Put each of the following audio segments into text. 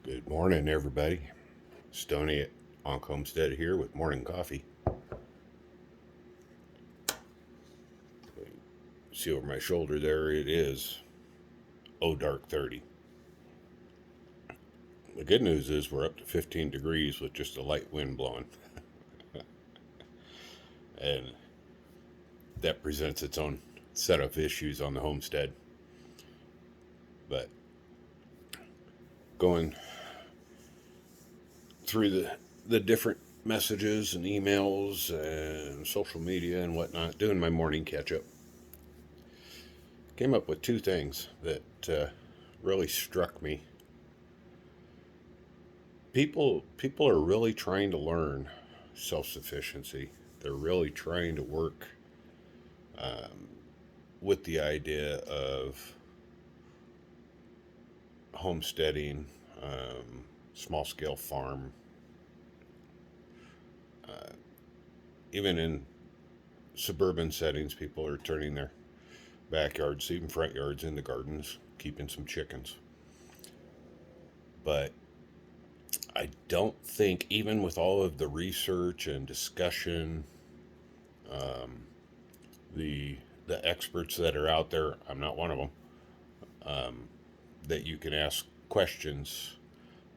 Good morning, everybody. Stoney at Homestead here with morning coffee. See over my shoulder there, it is dark 30. The good news is we're up to 15 degrees with just a light wind blowing, and that presents its own set of issues on the homestead. But going through the different messages and emails and social media and whatnot, doing my morning catch up, came up with two things that really struck me. People are really trying to learn self-sufficiency. They're really trying to work with the idea of homesteading, small scale farm, even in suburban settings. People are turning their backyards, even front yards, into gardens, keeping some chickens. But I don't think, even with all of the research and discussion, the the experts that are out there, I'm not one of them, that you can ask questions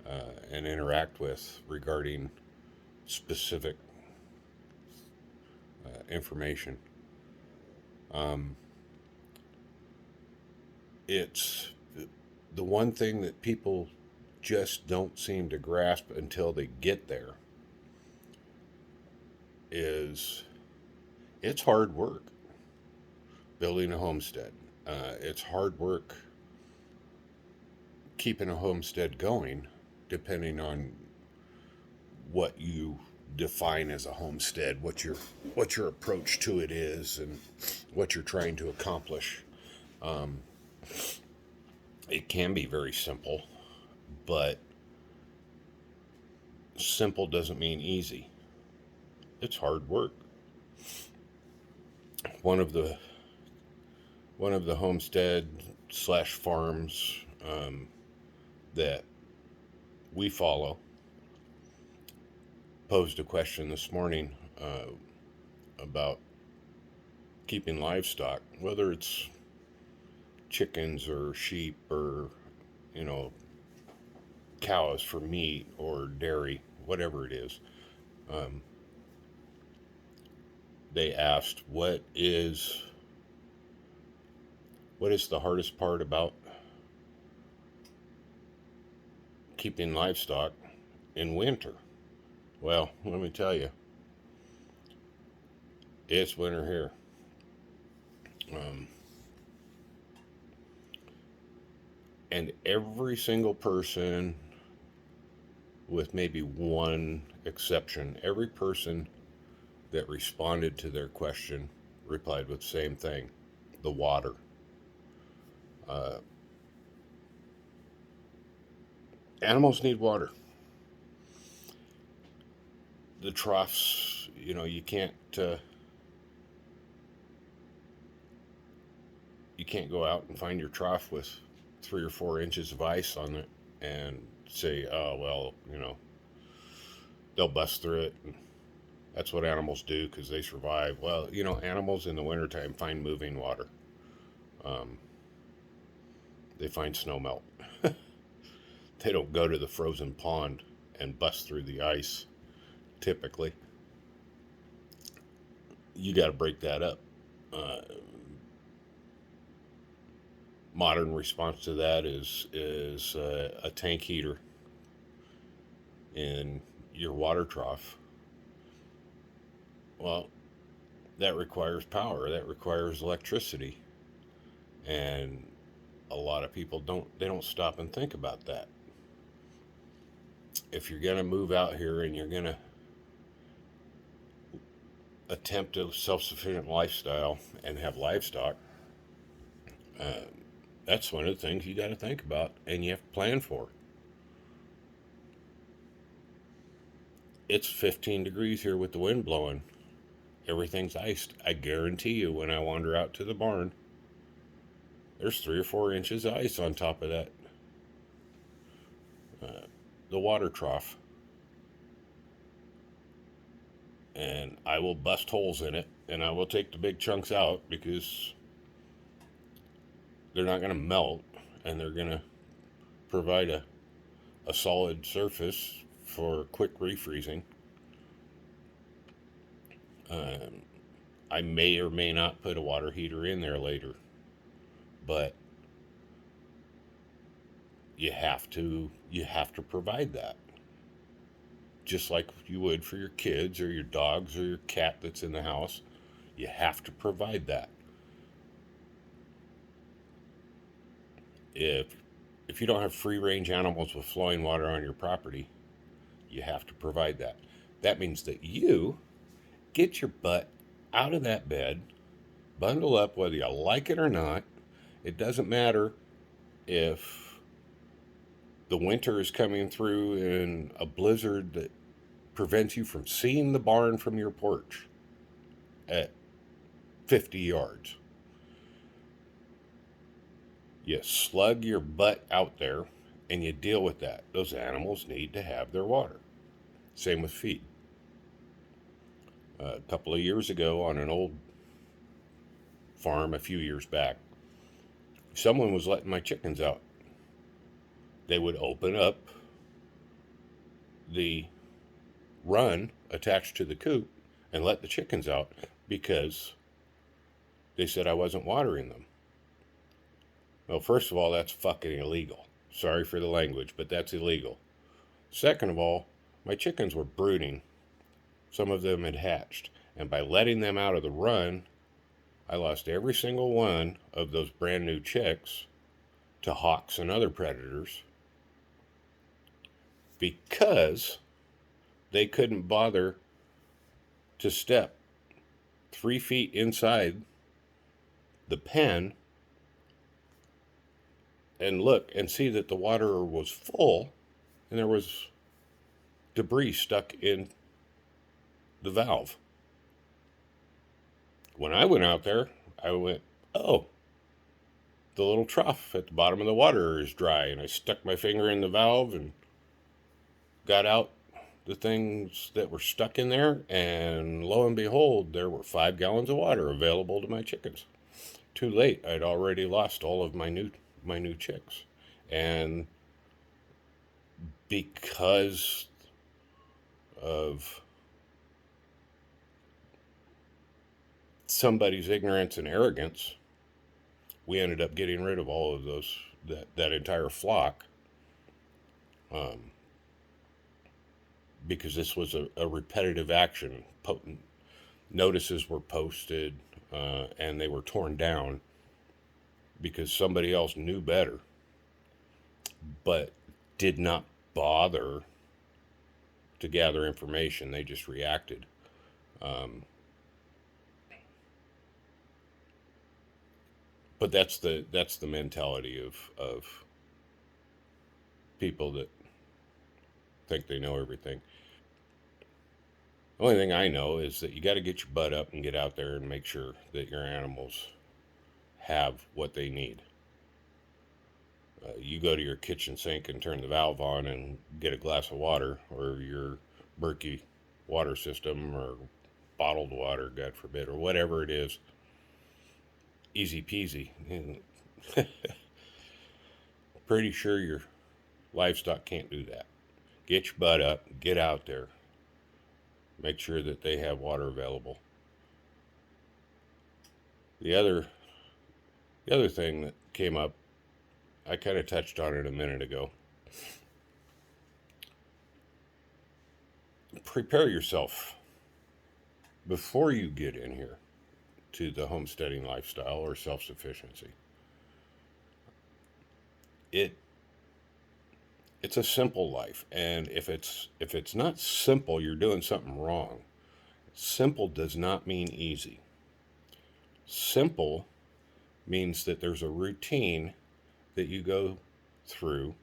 and interact with regarding specific information. It's the one thing that people just don't seem to grasp until they get there is it's hard work building a homestead. It's hard work keeping a homestead going, depending on what you define as a homestead, what your approach to it is, and what you're trying to accomplish. It can be very simple, but simple doesn't mean easy. It's hard work. One of the one of the homestead slash farms that we follow posed a question this morning about keeping livestock, whether it's chickens or sheep or, you know, cows for meat or dairy, whatever it is. Um, they asked, what is the hardest part about keeping livestock in winter? Well, let me tell you, it's winter here. Um, and every single person, with maybe one exception, every person that responded to their question replied with the same thing: the water. Uh, Animals need water. The troughs, you can't go out and find your trough with 3 or 4 inches of ice on it and say, oh well, they'll bust through it. And that's what animals do because they survive. Well, animals in the wintertime find moving water. Um, they find snow melt. They don't go to the frozen pond and bust through the ice. Typically, you got to break that up. Uh, Modern response to that is a tank heater in your water trough. Well, that requires power. That requires electricity, and a lot of people don't stop and think about that. If you're gonna move out here and you're gonna attempt a self-sufficient lifestyle and have livestock, uh, that's one of the things you got to think about and you have to plan for. It's 15 degrees here with the wind blowing. Everything's iced. I guarantee you, when I wander out to the barn, there's 3 or 4 inches of ice on top of that. the water trough and I will bust holes in it and I will take the big chunks out because they're not going to melt and they're going to provide a solid surface for quick refreezing. Um, I may or may not put a water heater in there later, but you have to provide that, just like you would for your kids or your dogs or your cat that's in the house. You have to provide that. If you don't have free range animals with flowing water on your property, you have to provide that. That means that you get your butt out of that bed, bundle up whether you like it or not. It doesn't matter if the winter is coming through in a blizzard that prevents you from seeing the barn from your porch at 50 yards. You slug your butt out there and you deal with that. Those animals need to have their water. Same with feed. A couple of years ago on an old farm, a few years back, someone was letting my chickens out. They would open up the run attached to the coop and let the chickens out because they said I wasn't watering them. Well, first of all, that's fucking illegal. Sorry for the language, but that's illegal. Second of all, my chickens were brooding. Some of them had hatched. And by letting them out of the run, I lost every single one of those brand new chicks to hawks and other predators because they couldn't bother to step 3 feet inside the pen and look and see that the water was full and there was debris stuck in the valve. When I went out there, I went, oh, the little trough at the bottom of the water is dry. And I stuck my finger in the valve and got out the things that were stuck in there. And lo and behold, there were 5 gallons of water available to my chickens. Too late. I'd already lost all of my new chicks. And because of somebody's ignorance and arrogance, we ended up getting rid of all of those, that entire flock, because this was a repetitive action. Potent notices were posted, and they were torn down because somebody else knew better, but did not bother to gather information. They just reacted. But that's the mentality of people that think they know everything. The only thing I know is that you got to get your butt up and get out there and make sure that your animals have what they need. You go to your kitchen sink and turn the valve on and get a glass of water, or your Berkey water system, or bottled water, God forbid, or whatever it is. Easy peasy. Pretty sure your livestock can't do that. Get your butt up, get out there, make sure that they have water available. The other thing that came up, I kind of touched on it a minute ago. Prepare yourself before you get in here to the homesteading lifestyle or self-sufficiency. It's a simple life, and if it's not simple, you're doing something wrong. Simple does not mean easy. Simple means that there's a routine that you go through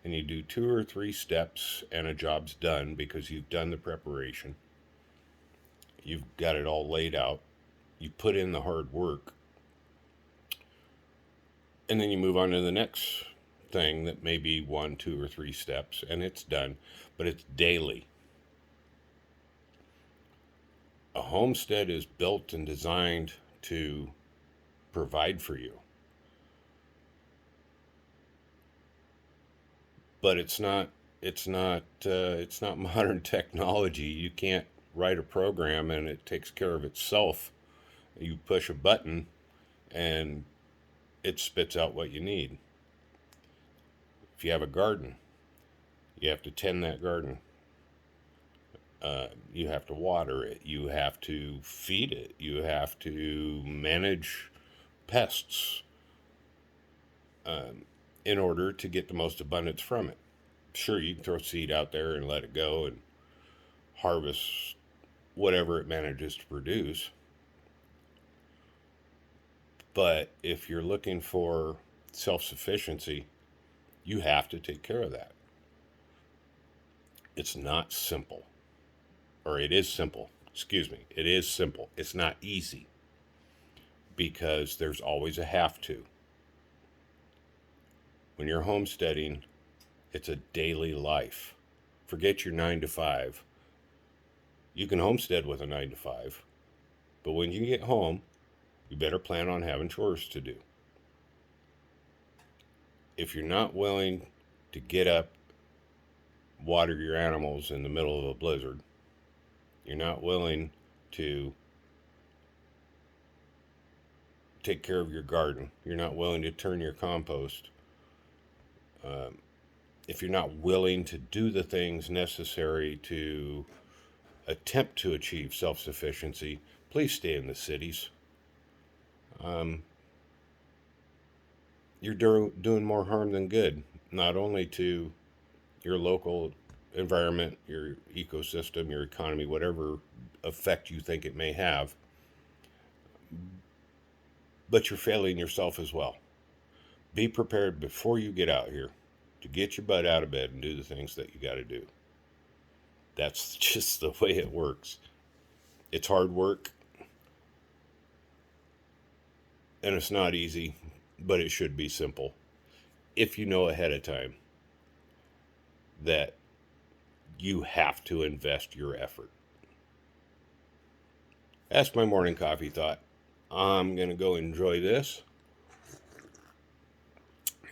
and you do 2 or 3 steps and a job's done because you've done the preparation. You've got it all laid out. You put in the hard work. And then you move on to the next thing that may be 1, 2, or 3 steps, and it's done, but it's daily. A homestead is built and designed to provide for you, but it's not modern technology. You can't write a program and it takes care of itself. You push a button and it spits out what you need. If you have a garden, you have to tend that garden. You have to water it. You have to feed it. You have to manage pests in order to get the most abundance from it. Sure, you can throw seed out there and let it go and harvest whatever it manages to produce. But if you're looking for self sufficiency, you have to take care of that. It's not simple. Or it is simple. Excuse me. It is simple. It's not easy because there's always a have to. When you're homesteading, it's a daily life. Forget your 9 to 5. You can homestead with a 9 to 5, but when you get home, you better plan on having chores to do. If you're not willing to get up, water your animals in the middle of a blizzard, you're not willing to take care of your garden, you're not willing to turn your compost, if you're not willing to do the things necessary to attempt to achieve self sufficiency, please stay in the cities. Um, you're doing more harm than good, not only to your local environment, your ecosystem, your economy, whatever effect you think it may have, but you're failing yourself as well. Be prepared before you get out here to get your butt out of bed and do the things that you got to do. That's just the way it works. It's hard work and it's not easy, but it should be simple if you know ahead of time that you have to invest your effort. That's my morning coffee thought. I'm going to go enjoy this.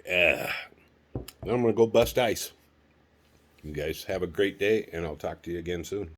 Then I'm going to go bust ice. You guys have a great day, and I'll talk to you again soon.